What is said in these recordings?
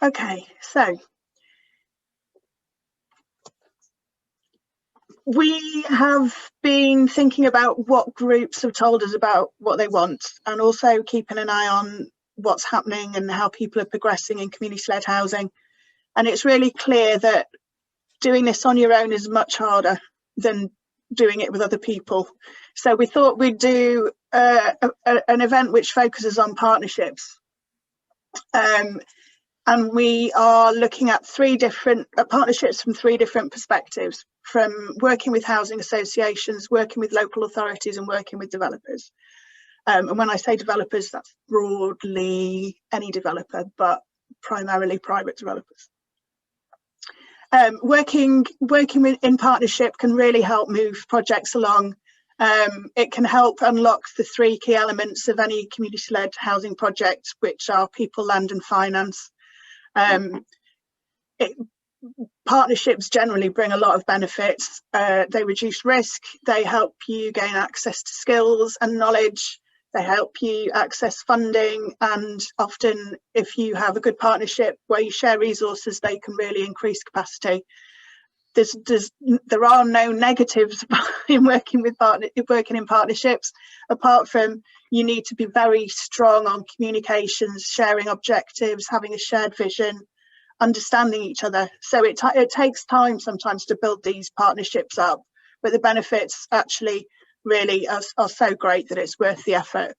Okay, so we have been thinking about what groups have told us about what they want, and also keeping an eye on what's happening and how people are progressing in community-led housing. And it's really clear that doing this on your own is much harder than doing it with other people. So we thought we'd do an event which focuses on partnerships. And we are looking at three different partnerships from three different perspectives, from working with housing associations, working with local authorities, and working with developers. And when I say developers, that's broadly any developer, but primarily private developers. Working in partnership can really help move projects along. It can help unlock the three key elements of any community-led housing project, which are people, land, and finance. Partnerships generally bring a lot of benefits. They reduce risk, they help you gain access to skills and knowledge, they help you access funding, and often if you have a good partnership where you share resources, they can really increase capacity. There are no negatives in working in partnerships, apart from you need to be very strong on communications, sharing objectives, having a shared vision, understanding each other. So it takes time sometimes to build these partnerships up, but the benefits actually really are so great that it's worth the effort.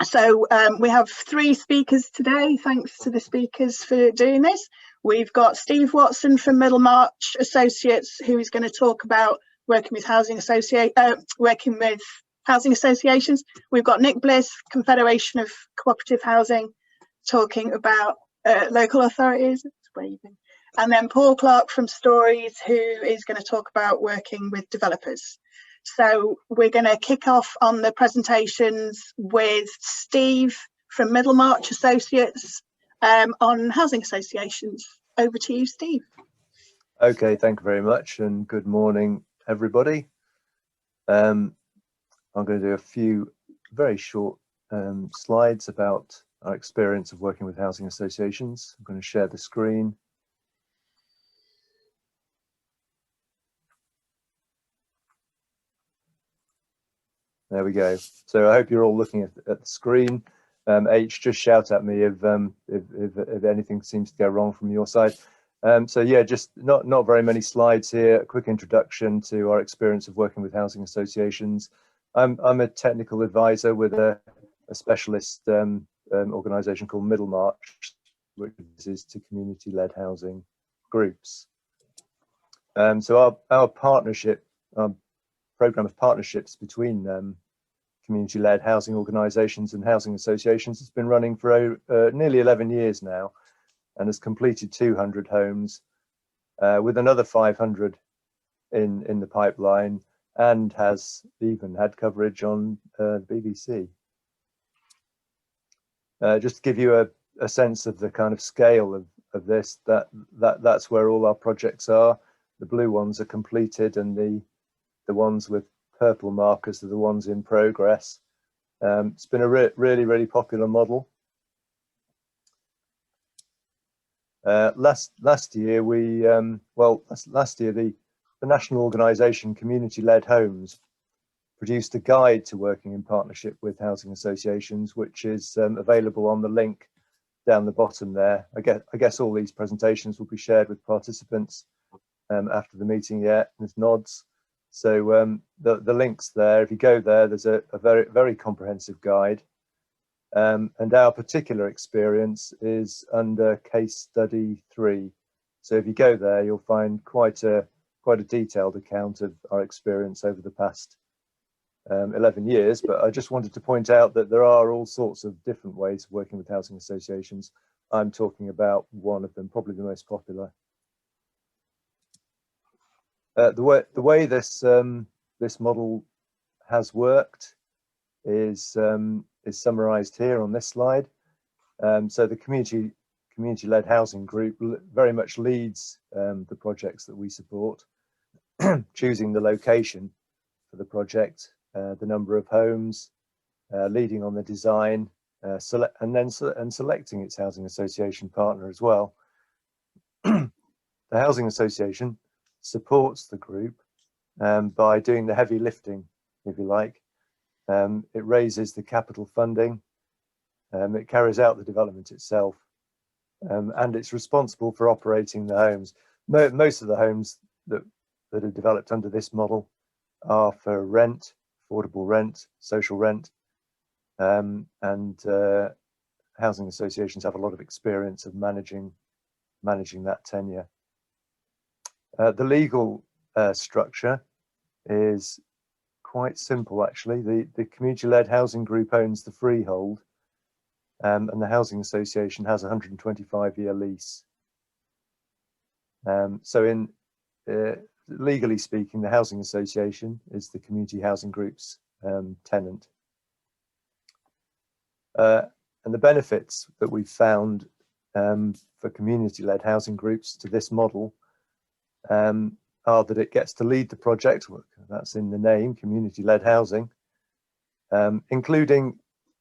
So we have three speakers today. Thanks to the speakers for doing this. We've got Steve Watson from WMUCH Associates, who is going to talk about working with housing associations. We've got Nick Bliss, Confederation of Cooperative Housing, talking about local authorities. And then Paul Clark from Stories, who is going to talk about working with developers. So we're going to kick off on the presentations with Steve from WMUCH Associates on housing associations. Over to you, Steve. Okay, thank you very much, and good morning, everybody. I'm going to do a few very short slides about our experience of working with housing associations. I'm going to share the screen. There we go. So I hope you're all looking at the screen. H, just shout at me if anything seems to go wrong from your side. So yeah, just not very many slides here. A quick introduction to our experience of working with housing associations. I'm a technical advisor with a specialist organisation called Midlands, which is to community-led housing groups. So our partnership, programme of partnerships between community-led housing organisations and housing associations has been running for nearly 11 years now, and has completed 200 homes, with another 500 in the pipeline, and has even had coverage on BBC. Just to give you a sense of the kind of scale of this, that's where all our projects are. The blue ones are completed, and the ones with purple markers are the ones in progress. It's been a really popular model. Last year the national organisation Community-Led Homes produced a guide to working in partnership with housing associations, which is available on the link down the bottom there. I guess all these presentations will be shared with participants after the meeting. Yeah, there's nods. So the link's there. If you go there, there's a very comprehensive guide. And our particular experience is under case study 3. So if you go there, you'll find quite a detailed account of our experience over the past 11 years. But I just wanted to point out that there are all sorts of different ways of working with housing associations. I'm talking about one of them, probably the most popular. The way this model has worked is summarised here on this slide. So the community-led housing group very much leads the projects that we support, choosing the location for the project, the number of homes, leading on the design, selecting its housing association partner as well. The housing association supports the group by doing the heavy lifting, if you like. It raises the capital funding, it carries out the development itself, and it's responsible for operating the homes. Most of the homes that are developed under this model are for rent, affordable rent, social rent, and housing associations have a lot of experience of managing that tenure. The legal structure is quite simple, actually. The community-led housing group owns the freehold, and the housing association has a 125-year lease. So legally speaking, the housing association is the community housing group's tenant. And the benefits that we've found for community-led housing groups to this model are that it gets to lead the project. That's in the name, community-led housing, including,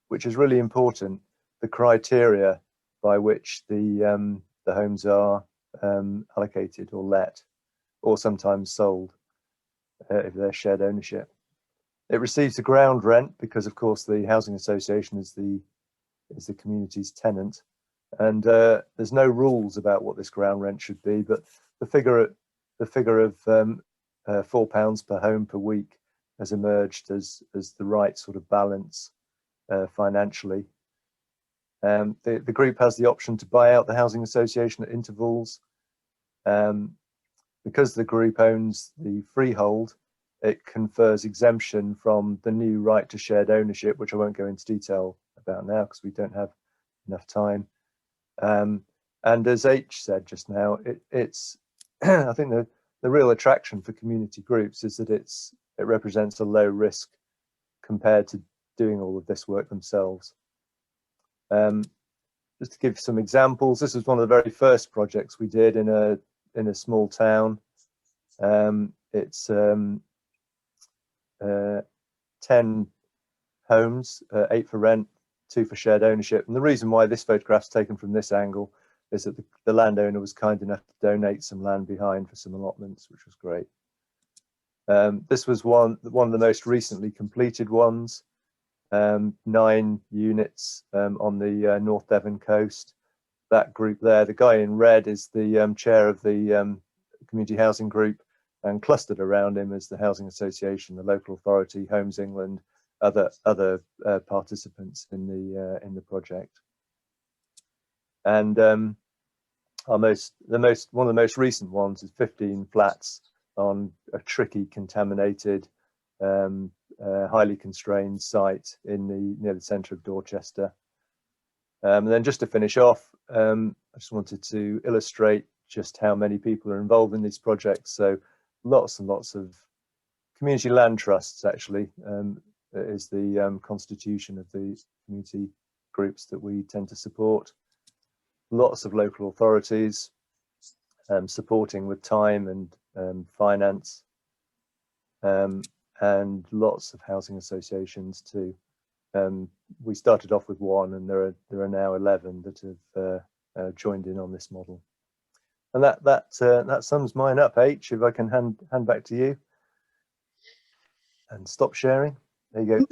which is really important, the criteria by which the homes are allocated or let, or sometimes sold if they're shared ownership. It receives a ground rent because, of course, the housing association is the community's tenant, and there's no rules about what this ground rent should be, but the figure of £4 per home per week has emerged as the right sort of balance financially. The group has the option to buy out the housing association at intervals. Because the group owns the freehold, it confers exemption from the new right to shared ownership, which I won't go into detail about now because we don't have enough time. And as H said just now, it's I think the real attraction for community groups is that it represents a low risk compared to doing all of this work themselves. Just to give some examples, this was one of the very first projects we did in a small town. It's 10 homes, 8 for rent, 2 for shared ownership. And the reason why this photograph's taken from this angle is that the landowner was kind enough to donate some land behind for some allotments, which was great. This was one of the most recently completed ones, 9 units on the North Devon coast. That group there, the guy in red is the chair of the community housing group, and clustered around him is the housing association, the local authority, Homes England, other participants in the project. And one of the most recent ones is 15 flats on a tricky, contaminated, highly constrained site near the centre of Dorchester. And then just to finish off, I just wanted to illustrate just how many people are involved in these projects. So lots and lots of community land trusts, actually, is the constitution of the community groups that we tend to support. Lots of local authorities supporting with time and finance, and lots of housing associations too. We started off with 1, and there are now 11 that have joined in on this model. And that sums mine up. H, if I can hand back to you and stop sharing. There you go.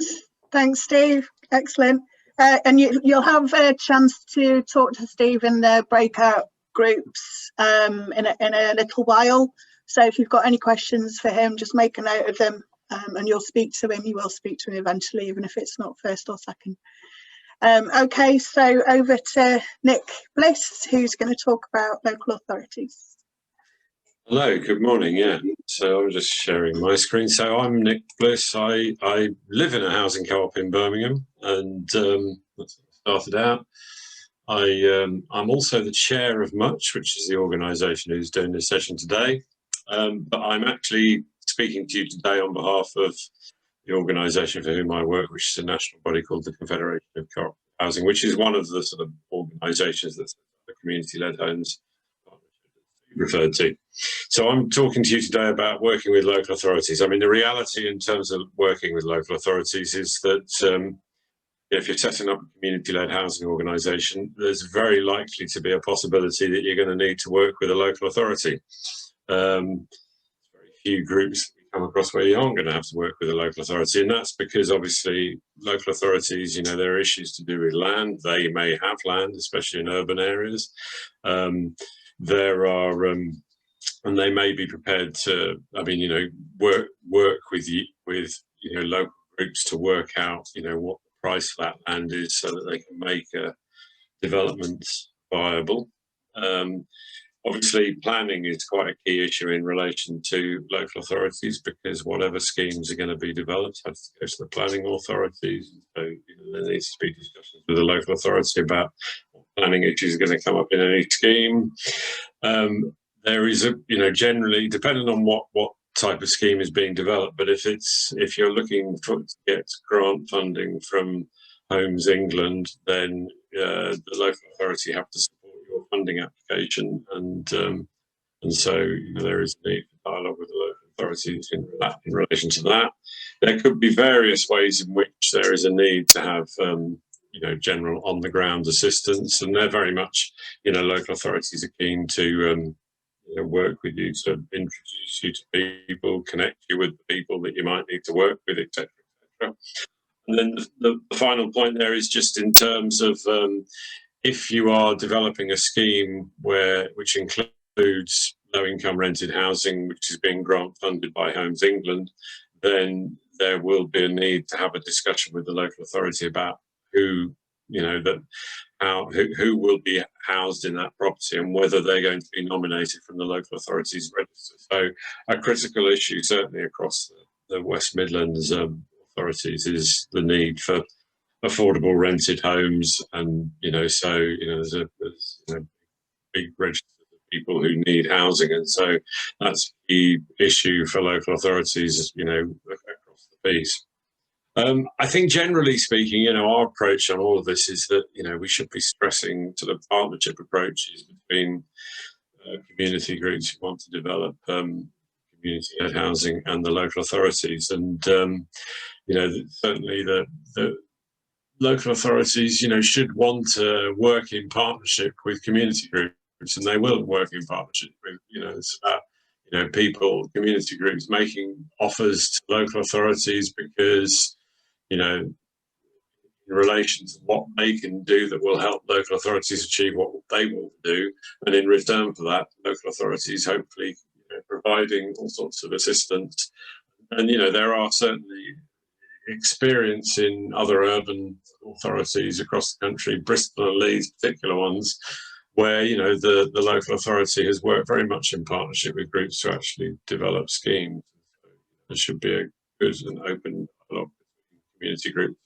Thanks, Steve. Excellent. And you'll have a chance to talk to Steve in the breakout groups in a little while. So if you've got any questions for him, just make a note of them, and you'll speak to him. You will speak to him eventually, even if it's not first or second. Okay, so over to Nick Bliss, who's going to talk about local authorities. Hello, good morning. Yeah, so I'm just sharing my screen. So I'm Nick Bliss. I live in a housing co-op in Birmingham, and that's how I started out. I'm also the chair of WMUCH, which is the organisation who's doing this session today. But I'm actually speaking to you today on behalf of the organisation for whom I work, which is a national body called the Confederation of Co-op Housing, which is one of the sort of organisations that the community-led homes referred to. So I'm talking to you today about working with local authorities. I mean, the reality in terms of working with local authorities is that if you're setting up a community-led housing organisation, there's very likely to be a possibility that you're going to need to work with a local authority. Very few groups come across where you aren't going to have to work with a local authority, and that's because obviously local authorities, you know, there are issues to do with land. They may have land, especially in urban areas. There are, and they may be prepared to, I mean, you know, work with local groups to work out, you know, what the price for that land is, so that they can make a development viable. Obviously, planning is quite a key issue in relation to local authorities, because whatever schemes are going to be developed have to go to the planning authorities. So, you know, there needs to be discussions with the local authority about what planning issues are going to come up in any scheme. There is generally, depending on what type of scheme is being developed, but if you're looking to get grant funding from Homes England, then the local authority have to support your funding application, and so, you know, there is a need for dialogue with the local authorities in relation to that. There could be various ways in which there is a need to have general on the ground assistance, and they're very much, you know, local authorities are keen to work with you, to introduce you to people, connect you with the people that you might need to work with, etc., etc. And then the final point there is just in terms of if you are developing a scheme which includes low-income rented housing, which is being grant funded by Homes England, then there will be a need to have a discussion with the local authority about who will be housed in that property and whether they're going to be nominated from the local authorities register. So a critical issue, certainly across the West Midlands authorities, is the need for affordable rented homes, and there's a big register of people who need housing, and so that's a key issue for local authorities, across the piece. I think generally speaking, our approach on all of this is that, we should be stressing to the partnership approaches between community groups who want to develop community-led housing and the local authorities. And, certainly the local authorities, should want to work in partnership with community groups, and they will work in partnership with, it's about, community groups making offers to local authorities because, in relation to what they can do that will help local authorities achieve what they want to do. And in return for that, local authorities hopefully providing all sorts of assistance. And, there are certainly experience in other urban authorities across the country, Bristol and Leeds, particular ones, where, the local authority has worked very much in partnership with groups to actually develop schemes. So there should be a good and open dialogue community groups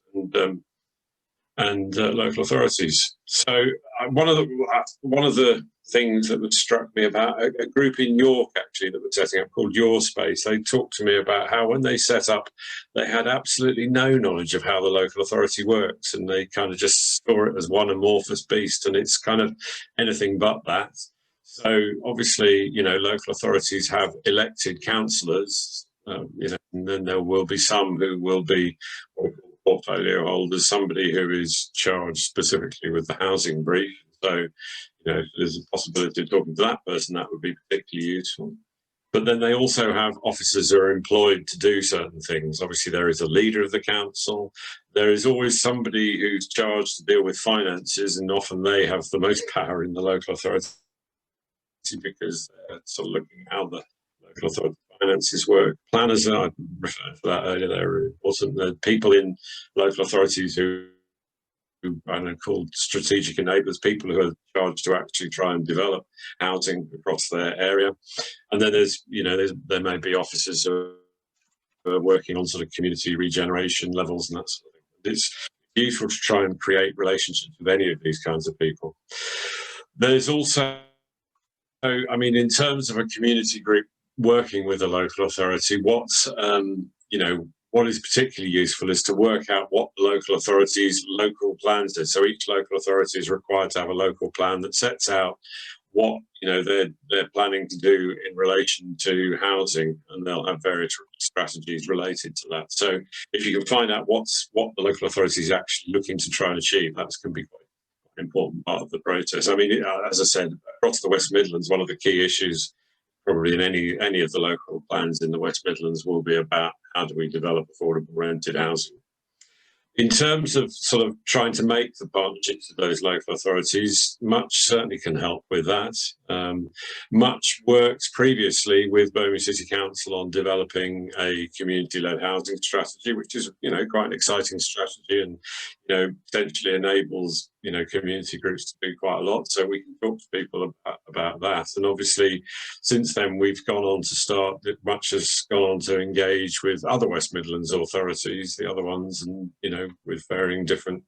and local authorities. So one of the things that struck me about a group in York, actually, that we're setting up called Your Space, they talked to me about how when they set up, they had absolutely no knowledge of how the local authority works, and they kind of just saw it as one amorphous beast, and it's kind of anything but that. So obviously, local authorities have elected councillors, and then there will be some who will be portfolio holders, somebody who is charged specifically with the housing brief. So, there's a possibility of talking to that person. That would be particularly useful. But then they also have officers who are employed to do certain things. Obviously, there is a leader of the council. There is always somebody who's charged to deal with finances, and often they have the most power in the local authority because they're sort of looking at how the local authority finances work. Planners, I referred to that earlier, they're important. The people in local authorities who I know called strategic enablers, people who are charged to actually try and develop housing across their area. And then there may be officers who are working on sort of community regeneration levels and that sort of thing. It's useful to try and create relationships with any of these kinds of people. There's also, in terms of a community group working with a local authority, what is particularly useful is to work out what the local authority's local plans do. So each local authority is required to have a local plan that sets out what they're planning to do in relation to housing, and they'll have various strategies related to that. So if you can find out what the local authority is actually looking to try and achieve, that can be quite an important part of the process. I mean, as I said, across the West Midlands, one of the key issues probably in any of the local plans in the West Midlands will be about how do we develop affordable rented housing. In terms of sort of trying to make the partnerships of those local authorities, Much certainly can help with that. Much worked previously with Birmingham City Council on developing a community-led housing strategy, which is, quite an exciting strategy, and, potentially enables, community groups to do quite a lot. So we can talk to people about that. And obviously, since then, we've gone on to start, Much has gone on to engage with other West Midlands authorities, the other ones, and, with varying different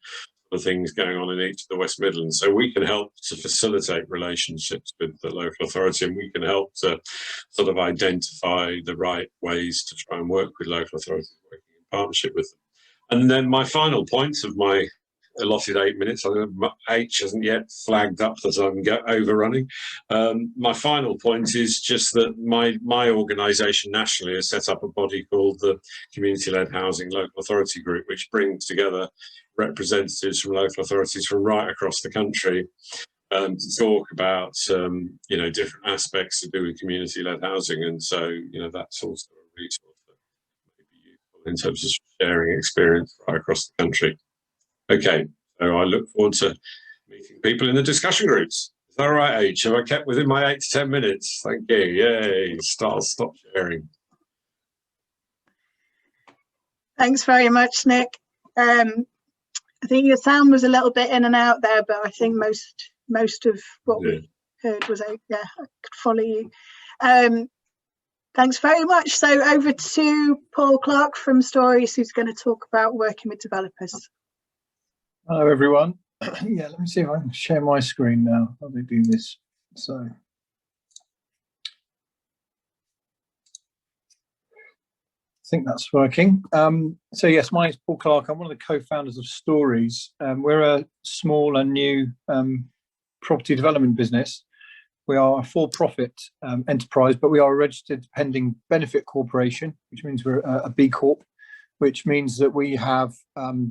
things going on in each of the West Midlands. So we can help to facilitate relationships with the local authority, and we can help to sort of identify the right ways to try and work with local authorities, working in partnership with them. And then my final point of my allotted 8 minutes, H hasn't yet flagged up that I'm overrunning. My final point is just that my organisation nationally has set up a body called the Community-Led Housing Local Authority Group, which brings together representatives from local authorities from right across the country to talk about different aspects to do with community-led housing. And so that's also a resource that may be useful in terms of sharing experience right across the country. Okay, so I look forward to meeting people in the discussion groups. Is that all right, H? Have I kept within my 8 to 10 minutes? Thank you. Yay, stop sharing. Thanks very much, Nick. I think your sound was a little bit in and out there, but I think most of what we heard was, I could follow you. Thanks very much. So over to Paul Clark from Stories, who's going to talk about working with developers. Hello, everyone. Yeah, let me see if I can share my screen now. How do we do this? So, I think that's working. So yes, my name is Paul Clark. I'm one of the co-founders of Stories. We're a small and new property development business. We are a for-profit enterprise, but we are a registered pending benefit corporation, which means we're a B Corp, which means that we have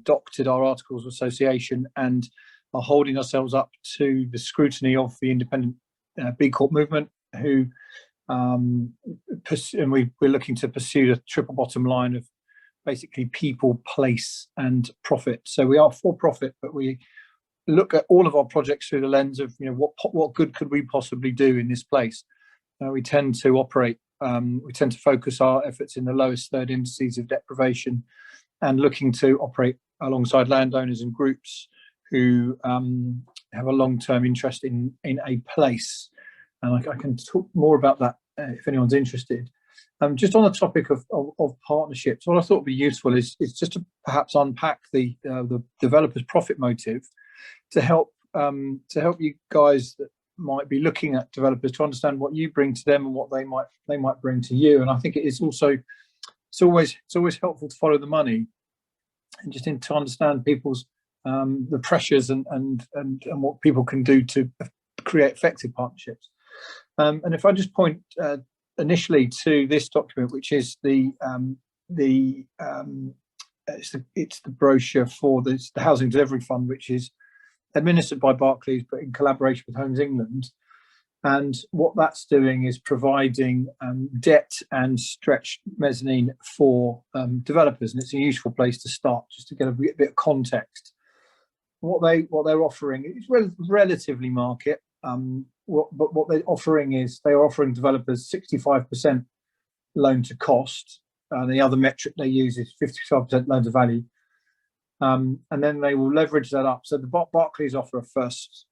doctored our articles of association and are holding ourselves up to the scrutiny of the independent B Corp movement, who and we're looking to pursue a triple bottom line of basically people, place and profit. So we are for profit, but we look at all of our projects through the lens of what good could we possibly do in this place. We tend to operate, we tend to focus our efforts in the lowest third indices of deprivation, and looking to operate alongside landowners and groups who have a long-term interest in a place. And I can talk more about that if anyone's interested. Just on the topic of partnerships, what I thought would be useful is just to perhaps unpack the developer's profit motive to help you guys that might be looking at developers to understand what you bring to them and what they might bring to you. And I think it is also it's always helpful to follow the money and just to understand people's the pressures and what people can do to create effective partnerships. And if I just point initially to this document, which is it's the brochure for the Housing Delivery Fund, which is administered by Barclays but in collaboration with Homes England. And what that's doing is providing debt and stretched mezzanine for developers, and it's a useful place to start just to get a bit of context. What they're offering is relatively market. But what they're offering is they are offering developers 65% loan to cost. The other metric they use is 55% loan to value, and then they will leverage that up. So the Barclays offer a first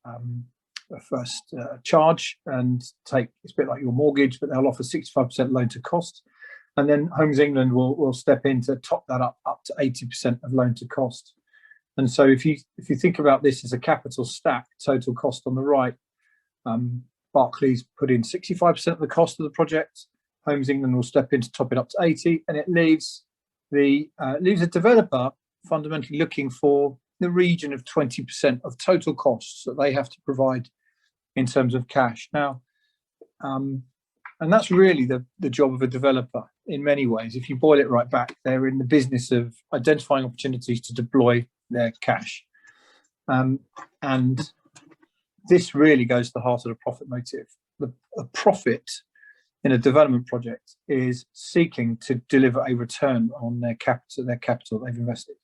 charge and it's a bit like your mortgage, but they'll offer 65% loan to cost, and then Homes England will step in to top that up to 80% of loan to cost. And so if you think about this as a capital stack, total cost on the right, Barclays put in 65% of the cost of the project. Homes England will step in to top it up to 80%, and it leaves a developer fundamentally looking for the region of 20% of total costs that they have to provide in terms of cash. Now, and that's really the job of a developer in many ways. If you boil it right back, they're in the business of identifying opportunities to deploy their cash. And this really goes to the heart of the profit motive. A profit in a development project is seeking to deliver a return on their capital they've invested.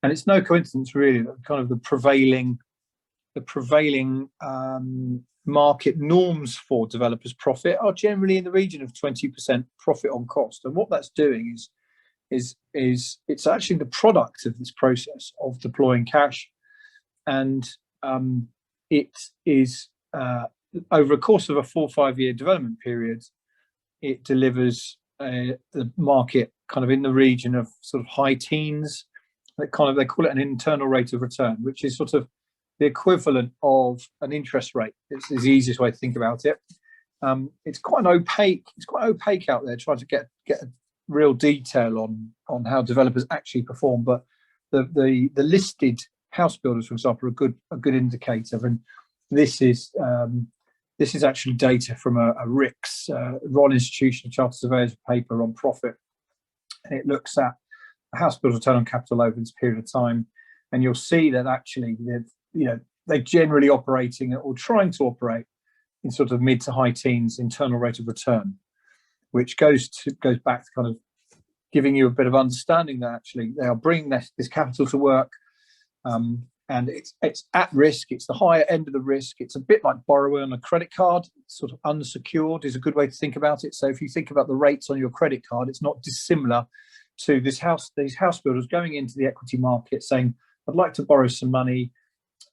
And it's no coincidence really that kind of the prevailing market norms for developers' profit are generally in the region of 20% profit on cost. And what that's doing is it's actually the product of this process of deploying cash, and it is over a course of a 4 or 5 year development period, it delivers the market kind of in the region of sort of high teens. They call it an internal rate of return, which is sort of the equivalent of an interest rate. It's the easiest way to think about it. It's quite opaque out there trying to get real detail on how developers actually perform. But the listed house builders, for example, are a good indicator. And this is actually data from a RICS, Royal Institution of Chartered Surveyors paper on profit, and it looks at a house builder's return on capital over this period of time, and you'll see that actually they're generally operating or trying to operate in sort of mid to high teens internal rate of return, which goes back to kind of giving you a bit of understanding that actually they are bringing this capital to work, and it's at risk. It's the higher end of the risk. It's a bit like borrowing on a credit card. It's sort of unsecured is a good way to think about it. So if you think about the rates on your credit card, it's not dissimilar to these house builders going into the equity market saying, I'd like to borrow some money.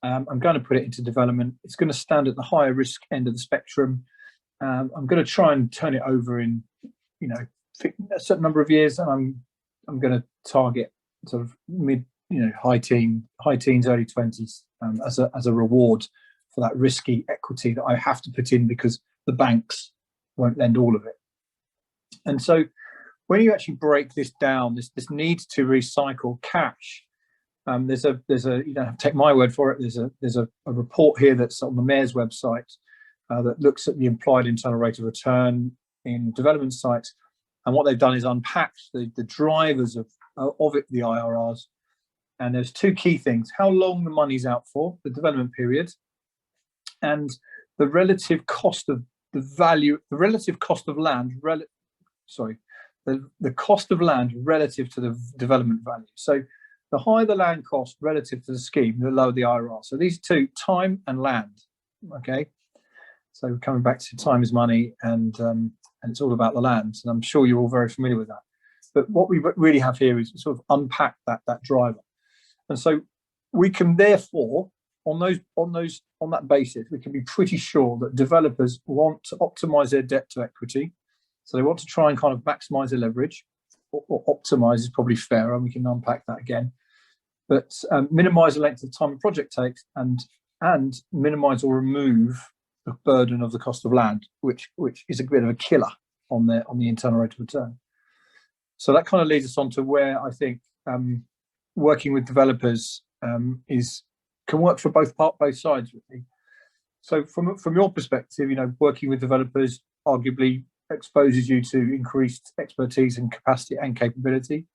I'm going to put it into development. It's going to stand at the higher risk end of the spectrum. I'm going to try and turn it over in, a certain number of years, and I'm going to target sort of high teens, early 20s as a reward for that risky equity that I have to put in because the banks won't lend all of it. And so when you actually break this down, this need to recycle cash, there's a you don't have to take my word for it. There's a report here that's on the Mayor's website that looks at the implied internal rate of return in development sites, and what they've done is unpacked the drivers of it, the IRRs. And there's two key things: how long the money's out for, the development period, and the relative cost of the value, the relative cost of land, the cost of land relative to the development value. So the higher the land cost relative to the scheme, the lower the IRR. So these two, time and land. Okay. So coming back to time is money, and it's all about the land. And I'm sure you're all very familiar with that. But what we really have here is sort of unpack that driver. And so we can therefore, on that basis, we can be pretty sure that developers want to optimize their debt to equity. So they want to try and kind of maximize their leverage, or optimize is probably fairer, and we can unpack that again. But minimize the length of time a project takes, and minimize or remove the burden of the cost of land, which is a bit of a killer on the internal rate of return. So that kind of leads us on to where I think working with developers can work for both sides, really. So from your perspective, working with developers arguably exposes you to increased expertise and capacity and capability.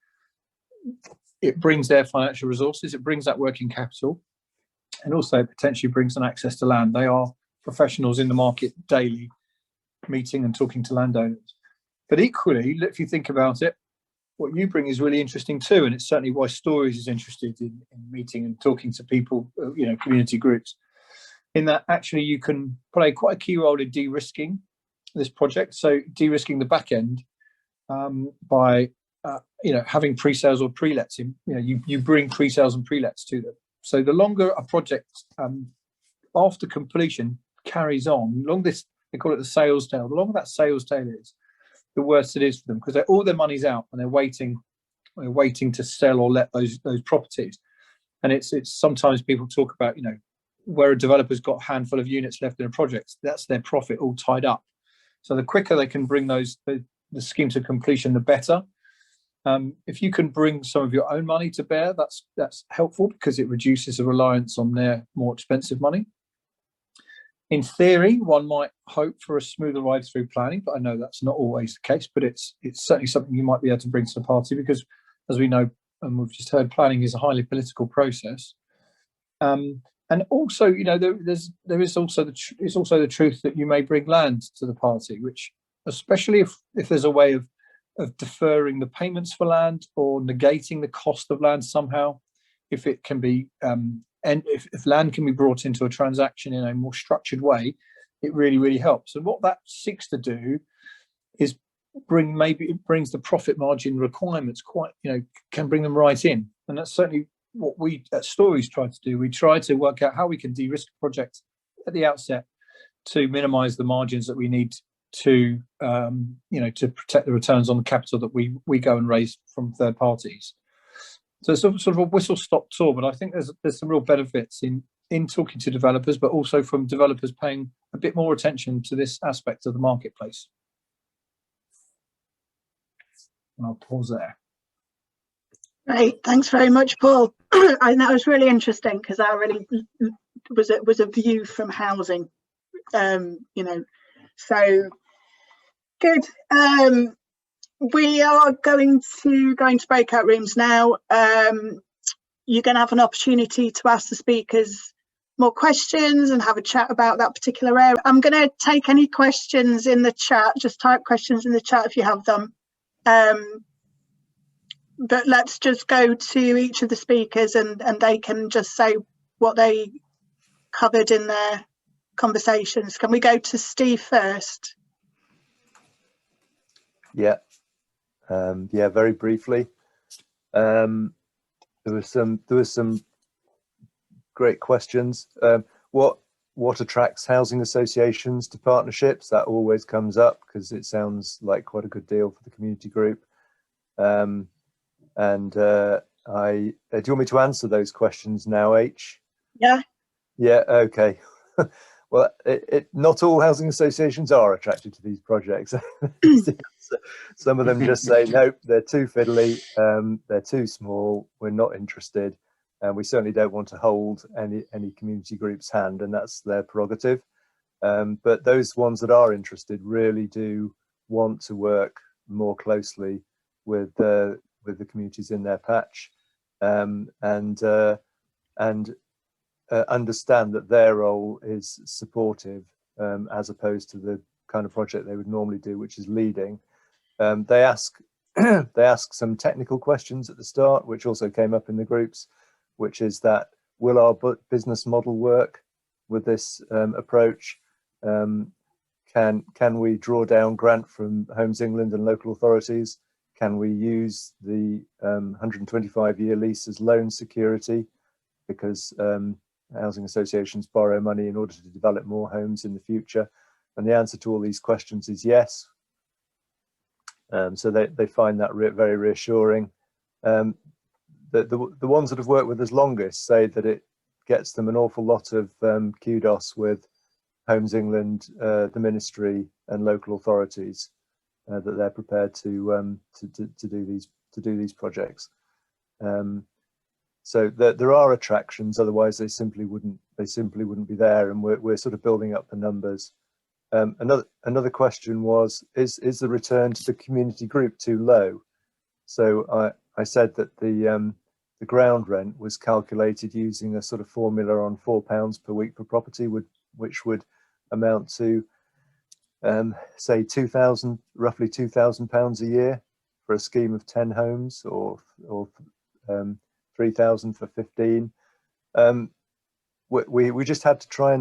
It brings their financial resources, it brings that working capital, and also potentially brings an access to land. They are professionals in the market daily, meeting and talking to landowners. But equally, if you think about it, what you bring is really interesting too, and it's certainly why Stories is interested in meeting and talking to people, community groups, in that actually you can play quite a key role in de-risking this project. So de-risking the back end by having pre-sales or pre-lets. You bring pre-sales and pre-lets to them. So the longer a project after completion carries on, they call it the sales tail. The longer that sales tail is, the worse it is for them, because all their money's out and they're waiting to sell or let those properties. And it's sometimes people talk about where a developer's got a handful of units left in a project, that's their profit all tied up. So the quicker they can bring the scheme to completion, the better. If you can bring some of your own money to bear, that's helpful because it reduces the reliance on their more expensive money. In theory, one might hope for a smoother ride through planning, but I know that's not always the case. But it's certainly something you might be able to bring to the party because, as we know, and we've just heard, planning is a highly political process. And also, you know, there is also the truth that you may bring land to the party, which, especially if there's a way of deferring the payments for land or negating the cost of land somehow, if it can be and if land can be brought into a transaction in a more structured way, it really helps. And what that seeks to do is it brings the profit margin requirements can bring them right in. And that's certainly what we at Stories try to do. We try to work out how we can de-risk projects at the outset to minimise the margins that we need to to protect the returns on the capital that we go and raise from third parties. So it's sort of a whistle-stop tour, but I think there's some real benefits in talking to developers, but also from developers paying a bit more attention to this aspect of the marketplace. And I'll pause there. Great, thanks very much, Paul. I know it was really interesting because that really was a view from housing, so good. We are going to go into breakout rooms now. You're going to have an opportunity to ask the speakers more questions and have a chat about that particular area. I'm going to take any questions in the chat. Just type questions in the chat if you have them. But let's just go to each of the speakers and they can just say what they covered in their conversations. Can we go to Steve first? Yeah. Very briefly. There was some great questions. What attracts housing associations to partnerships? That always comes up because it sounds like quite a good deal for the community group. Do you want me to answer those questions now, H? Yeah. Yeah. Okay. Well, not all housing associations are attracted to these projects. Some of them just say, nope, they're too fiddly, they're too small, we're not interested, and we certainly don't want to hold any community group's hand, and that's their prerogative. But those ones that are interested really do want to work more closely with the communities in their patch, and understand that their role is supportive, as opposed to the kind of project they would normally do, which is leading. They ask some technical questions at the start, which also came up in the groups, which is that, will our business model work with this approach? Can we draw down grant from Homes England and local authorities? Can we use the 125-year lease as loan security? Because housing associations borrow money in order to develop more homes in the future. And the answer to all these questions is yes. So they find that very reassuring. The ones that have worked with us longest say that it gets them an awful lot of kudos with Homes England, the ministry and local authorities, that they're prepared to do these projects. So there are attractions, otherwise they simply wouldn't be there, and we're sort of building up the numbers. Another question was, is the return to the community group too low? So I said that the ground rent was calculated using a sort of formula on £4 per week per property, which would amount to say roughly £2,000 a year for a scheme of 10 homes, or 3,000 for 15. We just had to try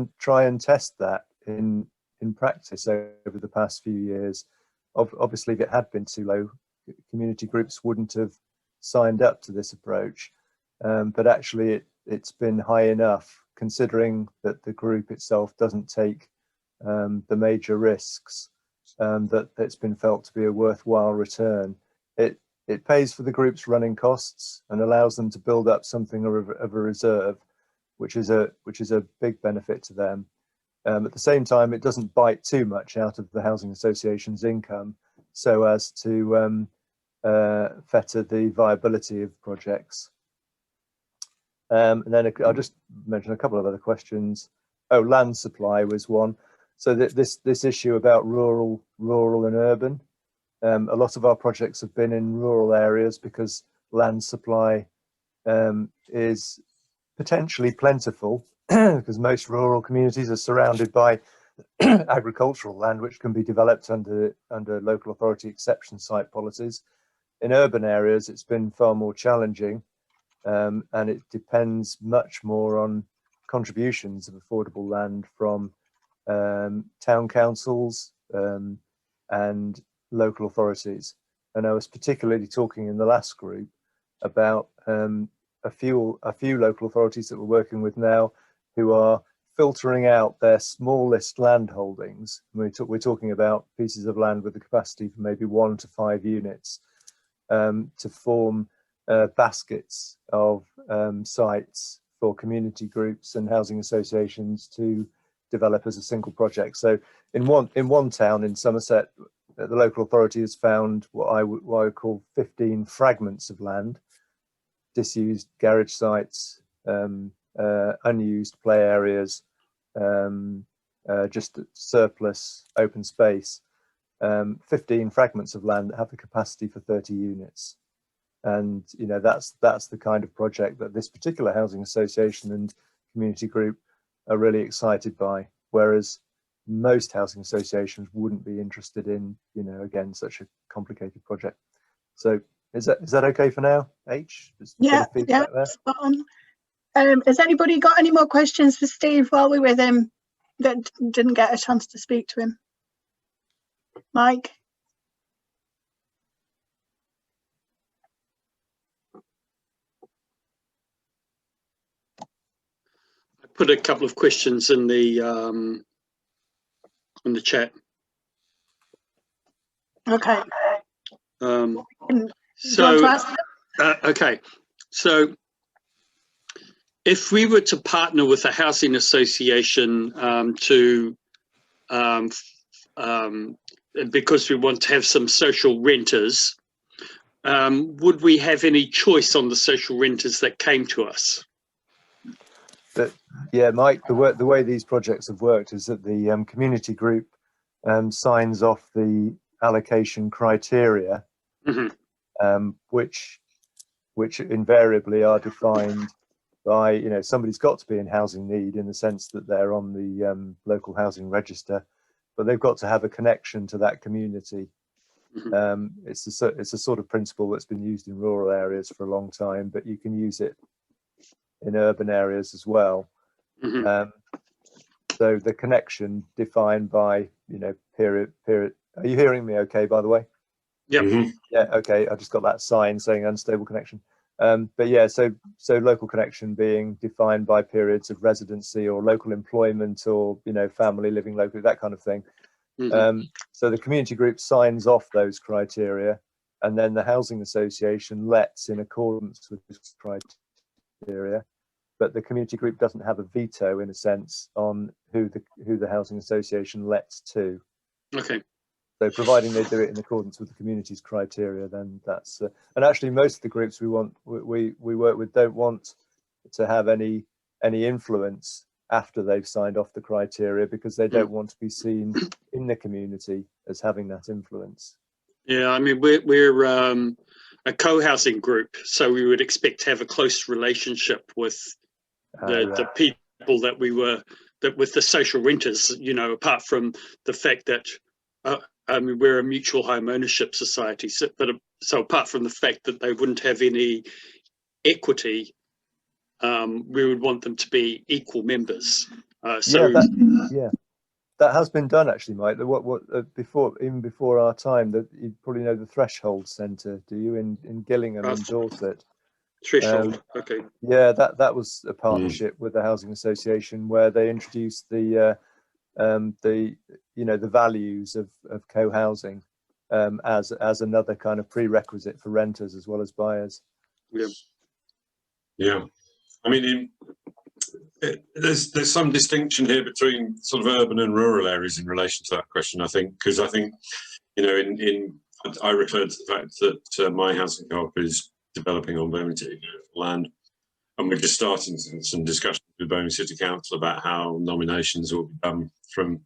and test that in practice over the past few years. Obviously, if it had been too low, community groups wouldn't have signed up to this approach. But actually, it's been high enough, considering that the group itself doesn't take the major risks, that it's been felt to be a worthwhile return. It pays for the group's running costs and allows them to build up something of a reserve, which is a big benefit to them. At the same time, it doesn't bite too much out of the housing association's income, so as to fetter the viability of projects. And then I'll just mention a couple of other questions. land supply was one. So that this issue about rural and urban, a lot of our projects have been in rural areas because land supply is potentially plentiful because most rural communities are surrounded by agricultural land which can be developed under local authority exception site policies. In urban areas, it's been far more challenging, and it depends much more on contributions of affordable land from town councils and local authorities. And I was particularly talking in the last group about a few local authorities that we're working with now who are filtering out their smallest land holdings. We're talking about pieces of land with the capacity for maybe 1 to 5 units to form baskets of sites for community groups and housing associations to develop as a single project. So in one town in Somerset, the local authority has found what I would call 15 fragments of land, disused garage sites, unused play areas, just surplus open space, 15 fragments of land that have the capacity for 30 units. And you know, that's the kind of project that this particular housing association and community group are really excited by, whereas most housing associations wouldn't be interested in, you know, again, such a complicated project. So is that okay for now, H? Yeah, spot on. Has anybody got any more questions for Steve while we're with him that didn't get a chance to speak to him? Mike? I put a couple of questions in the chat. Okay. Okay, so if we were to partner with a housing association because we want to have some social renters, would we have any choice on the social renters that came to us? Yeah, Mike, the way these projects have worked is that the community group signs off the allocation criteria, mm-hmm. which invariably are defined by, you know, somebody's got to be in housing need in the sense that they're on the local housing register, but they've got to have a connection to that community. Mm-hmm. It's a sort of principle that's been used in rural areas for a long time, but you can use it in urban areas as well. Mm-hmm. So the connection defined by, you know, period. Are you hearing me okay, by the way? Yeah. Mm-hmm. Yeah, okay. I just got that sign saying unstable connection. But yeah, so local connection being defined by periods of residency or local employment or, you know, family living locally, that kind of thing. Mm-hmm. So the community group signs off those criteria, and then the housing association lets in accordance with this criteria. But the community group doesn't have a veto, in a sense, on who the housing association lets to. Okay. So providing they do it in accordance with the community's criteria, then that's and actually most of the groups we work with don't want to have any influence after they've signed off the criteria, because they don't want to be seen in the community as having that influence. Yeah, I mean, we're a co-housing group, so we would expect to have a close relationship with the people that with the social renters, you know, apart from the fact that I mean, we're a mutual home ownership society, so apart from the fact that they wouldn't have any equity, we would want them to be equal members. That has been done actually, Mike. Even before our time, that you probably know the Threshold Centre, do you, in Gillingham in Dorset? Threshold, okay. Yeah, that was a partnership with the housing association where they introduced the values of co-housing as another kind of prerequisite for renters as well as buyers. Yeah. I mean, there's some distinction here between sort of urban and rural areas in relation to that question, I think, because I think, you know, I referred to the fact that my housing co-op is developing on Birmingham land. we're just starting some discussions with Birmingham City Council about how nominations will be done from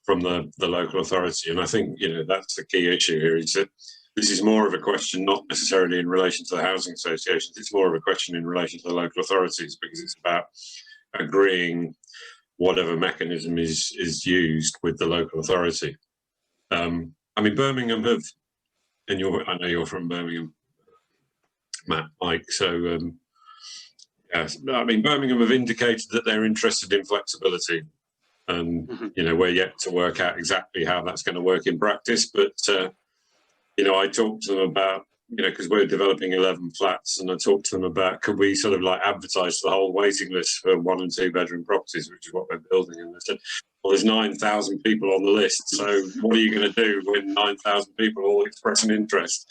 the local authority. And I think, you know, that's the key issue here, is that this is more of a question not necessarily in relation to the housing associations, it's more of a question in relation to the local authorities, because it's about agreeing whatever mechanism is used with the local authority. I mean, Birmingham have, and I know you're from Birmingham, Matt, Mike, so yes, I mean, Birmingham have indicated that they're interested in flexibility. You know, we're yet to work out exactly how that's going to work in practice, but you know, I talked to them about, you know, because we're developing 11 flats, and I talked to them about, could we sort of like advertise the whole waiting list for 1 and 2 bedroom properties, which is what we're building. And they said, well, there's 9,000 people on the list, so what are you going to do when 9,000 people all express an interest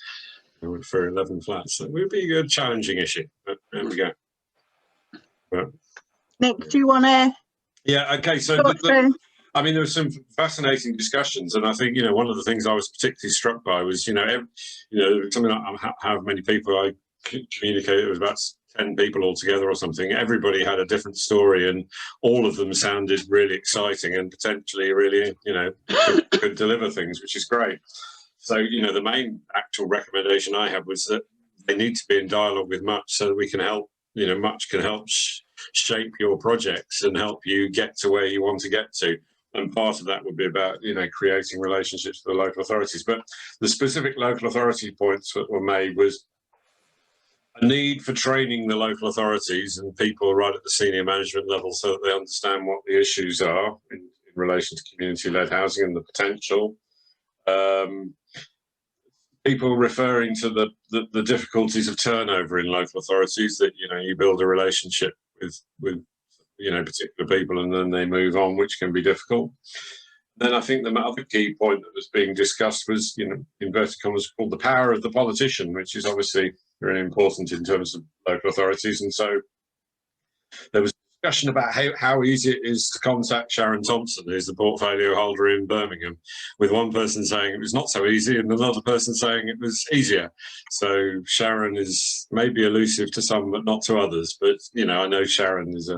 for 11 flats? So it would be a challenging issue, but there we go. But, Nick, do you want to? Yeah, okay, so I mean, there were some fascinating discussions, and I think, you know, one of the things I was particularly struck by was, you know, something like how many people I communicated. It was about 10 people altogether or something. Everybody had a different story, and all of them sounded really exciting and potentially really, you know, could deliver things, which is great. So, you know, the main actual recommendation I had was that they need to be in dialogue with MUCH so that we can help, you know, MUCH can help shape your projects and help you get to where you want to get to. And part of that would be about, you know, creating relationships with the local authorities. But the specific local authority points that were made was a need for training the local authorities and people right at the senior management level so that they understand what the issues are in relation to community-led housing and the potential. People referring to the difficulties of turnover in local authorities, that, you know, you build a relationship with you know, particular people and then they move on, which can be difficult. Then I think the other key point that was being discussed was, you know, inverted commas, called the power of the politician, which is obviously really important in terms of local authorities. And so there was discussion about how easy it is to contact Sharon Thompson, who's the portfolio holder in Birmingham, with one person saying it was not so easy and another person saying it was easier. So Sharon is maybe elusive to some, but not to others. But, you know, I know Sharon is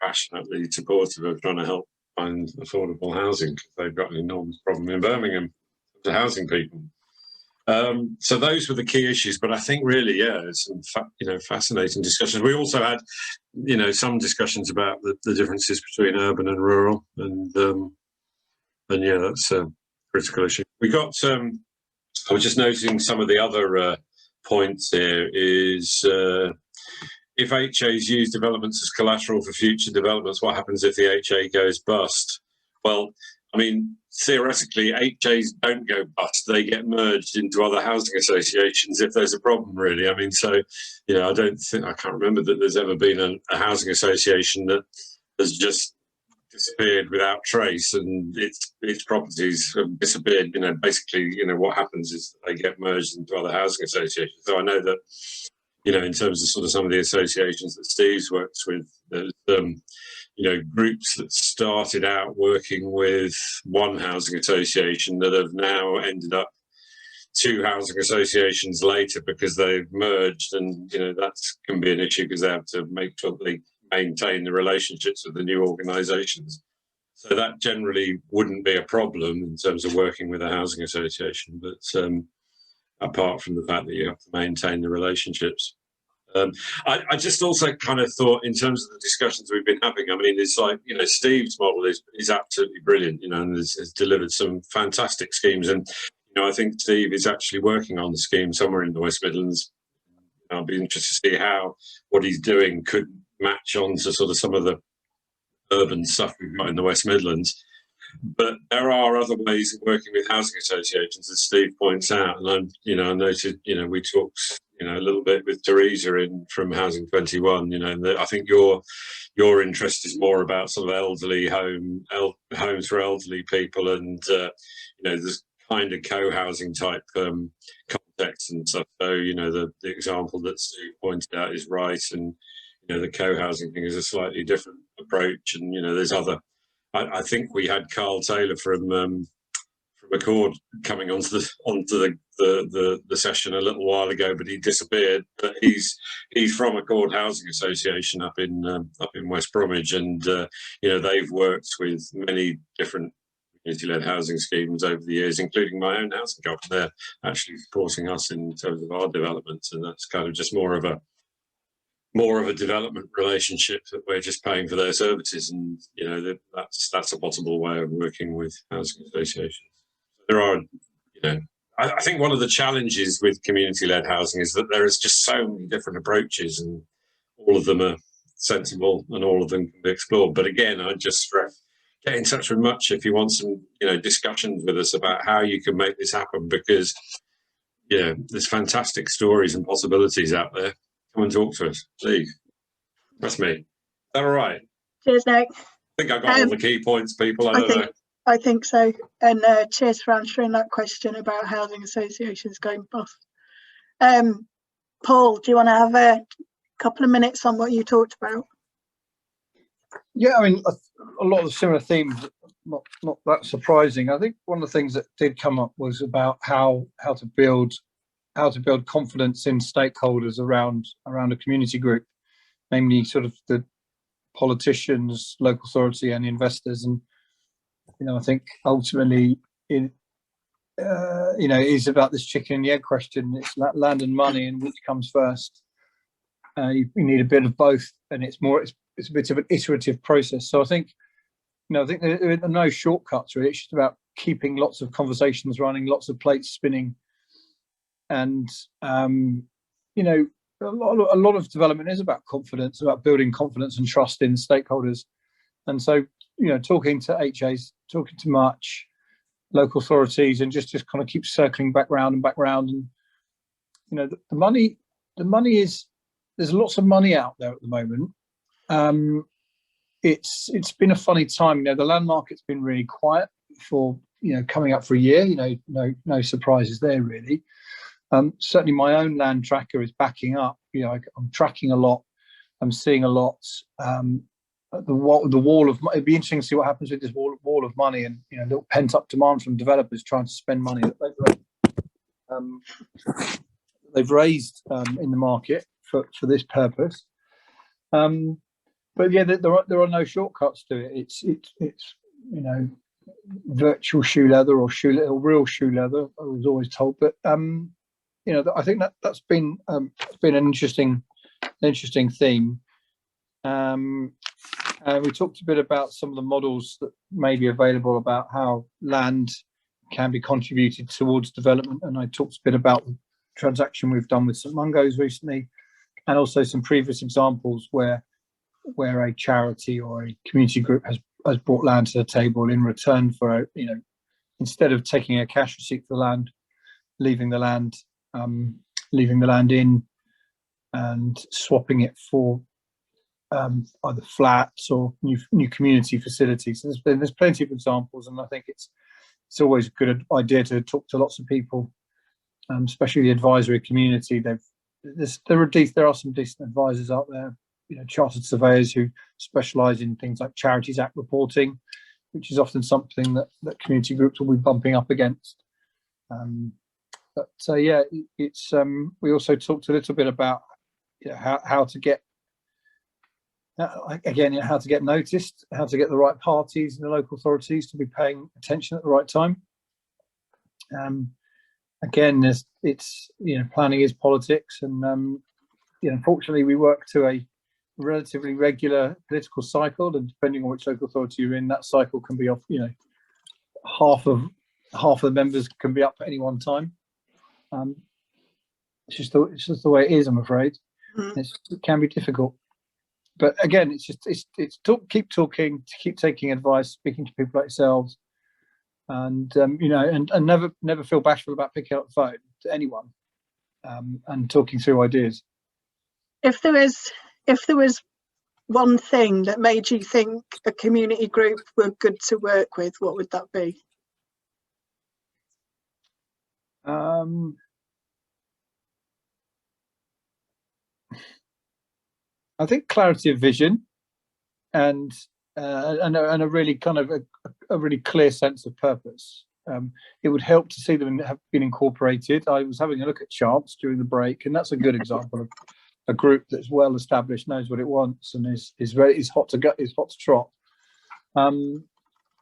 passionately supportive of trying to help find affordable housing, because they've got an enormous problem in Birmingham to housing people. So those were the key issues, but I think really, yeah, it's some fascinating discussions. We also had, you know, some discussions about the differences between urban and rural, and yeah, that's a critical issue. We got. I was just noting some of the other points here. Is if HAs use developments as collateral for future developments, what happens if the HA goes bust? Well, I mean, theoretically, HAs don't go bust. They get merged into other housing associations if there's a problem, really. I mean, so, you know, I can't remember that there's ever been a housing association that has just disappeared without trace and its properties have disappeared. You know, basically, you know, what happens is they get merged into other housing associations. So I know that, you know, in terms of sort of some of the associations that Steve's works with, there's, you know, groups that started out working with one housing association that have now ended up 2 housing associations later because they've merged, and, you know, that can be an issue because they have to make sure that they maintain the relationships with the new organisations. So that generally wouldn't be a problem in terms of working with a housing association, but apart from the fact that you have to maintain the relationships. I just also kind of thought, in terms of the discussions we've been having, I mean, it's like, you know, Steve's model is absolutely brilliant, you know, and has delivered some fantastic schemes. And, you know, I think Steve is actually working on the scheme somewhere in the West Midlands. I'll be interested to see how what he's doing could match on to sort of some of the urban stuff we've got in the West Midlands. But there are other ways of working with housing associations, as Steve points out. And I noted, you know, we talked, you know, a little bit with Teresa from Housing 21, you know, and I think your interest is more about sort of elderly homes for elderly people, and you know, this kind of co-housing type context and stuff. So, you know, the example that Steve pointed out is right, and, you know, the co-housing thing is a slightly different approach. And, you know, there's other. I think we had Carl Taylor from McCord coming onto the session a little while ago, but he disappeared. But he's from Accord Housing Association up in West Bromwich, and they've worked with many different community-led housing schemes over the years, including my own housing company. They're actually supporting us in terms of our developments, and that's kind of just more of a development relationship that we're just paying for their services, and that's a possible way of working with housing associations. There are, I think one of the challenges with community-led housing is that there is just so many different approaches, and all of them are sensible and all of them can be explored. But again, I just stress, get in touch with Much if you want some, discussions with us about how you can make this happen, because there's fantastic stories and possibilities out there. Come and talk to us, please. That's me. Is that all right? Cheers, Nick. I think I got all the key points, people. I don't know. I think so. And cheers for answering that question about housing associations going bust. Paul, do you want to have a couple of minutes on what you talked about? Yeah, I mean, a lot of the similar themes, not that surprising. I think one of the things that did come up was about how to build confidence in stakeholders around a community group, namely sort of the politicians, local authority, and investors. And I think ultimately it is about this chicken and the egg question. It's land and money, and which comes first. You need a bit of both, and it's a bit of an iterative process. So I think there are no shortcuts really. It's just about keeping lots of conversations running, lots of plates spinning. And a lot of development is about confidence, about building confidence and trust in stakeholders. And so talking to HAs, talking to Much, local authorities, and just kind of keep circling back round. And the money is, there's lots of money out there at the moment. It's been a funny time. The land market's been really quiet for coming up for a year. No surprises there really. Certainly my own land tracker is backing up. I'm tracking a lot. I'm seeing a lot. The wall of, it'd be interesting to see what happens with this wall of money and little pent up demand from developers trying to spend money that they've raised in the market for this purpose. But yeah, there are no shortcuts to it. It's virtual shoe leather or real shoe leather. I was always told, but I think that's been an interesting theme. We talked a bit about some of the models that may be available about how land can be contributed towards development, and I talked a bit about the transaction we've done with St Mungo's recently, and also some previous examples where a charity or a community group has brought land to the table in return for instead of taking a cash receipt for the land, leaving the land in and swapping it for either flats or new community facilities. So there's plenty of examples, and I think it's always a good idea to talk to lots of people, especially the advisory community. There are some decent advisors out there, chartered surveyors who specialise in things like Charities Act reporting, which is often something that community groups will be bumping up against. It's we also talked a little bit about how to get how to get noticed, how to get the right parties and the local authorities to be paying attention at the right time. Planning is politics, and unfortunately we work to a relatively regular political cycle, and depending on which local authority you're in, that cycle can be off. Half of the members can be up at any one time. It's just the way it is, I'm afraid. It can be difficult, but again, keep talking, keep taking advice, speaking to people like yourselves, and and never feel bashful about picking up the phone to anyone and talking through ideas. If there was one thing that made you think a community group were good to work with, what would that be? I think clarity of vision and a really kind of a really clear sense of purpose. It would help to see them have been incorporated. I was having a look at Chance during the break, and that's a good example of a group that's well established, knows what it wants, and is ready, is hot to go, is hot to trot.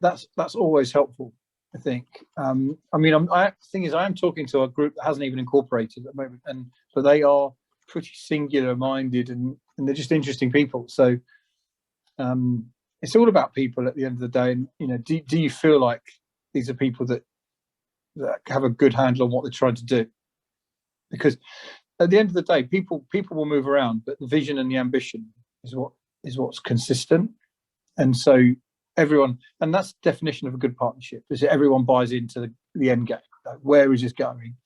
That's always helpful, I think. I mean, the thing is, I am talking to a group that hasn't even incorporated at the moment, but they are pretty singular-minded, and they're just interesting people. So it's all about people at the end of the day. And you know, do you feel like these are people that have a good handle on what they're trying to do? Because at the end of the day, people will move around, but the vision and the ambition is what's consistent. And so everyone, and that's the definition of a good partnership, is that everyone buys into the end game. Like, where is this going?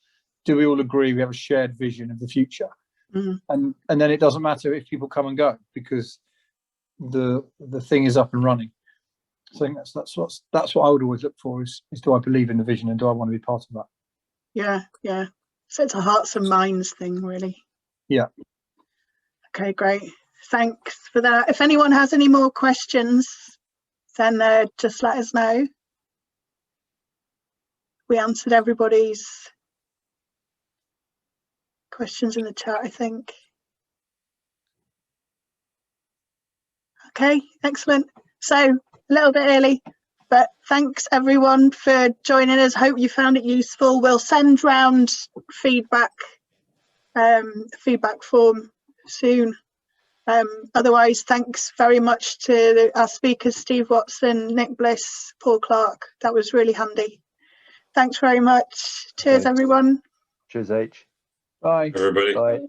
Do we all agree we have a shared vision of the future? And then it doesn't matter if people come and go, because the thing is up and running. So I think that's what I would always look for, is do I believe in the vision and do I want to be part of that? Yeah. So it's a hearts and minds thing, really. Yeah. Okay, great. Thanks for that. If anyone has any more questions, then just let us know. We answered everybody's questions in the chat, I think. Okay, excellent. So a little bit early, but thanks everyone for joining us. Hope you found it useful. We'll send round feedback form soon. Otherwise, thanks very much to our speakers, Steve Watson, Nick Bliss, Paul Clark. That was really handy. Thanks very much. Cheers, everyone. Cheers, H. Bye. Everybody. Bye.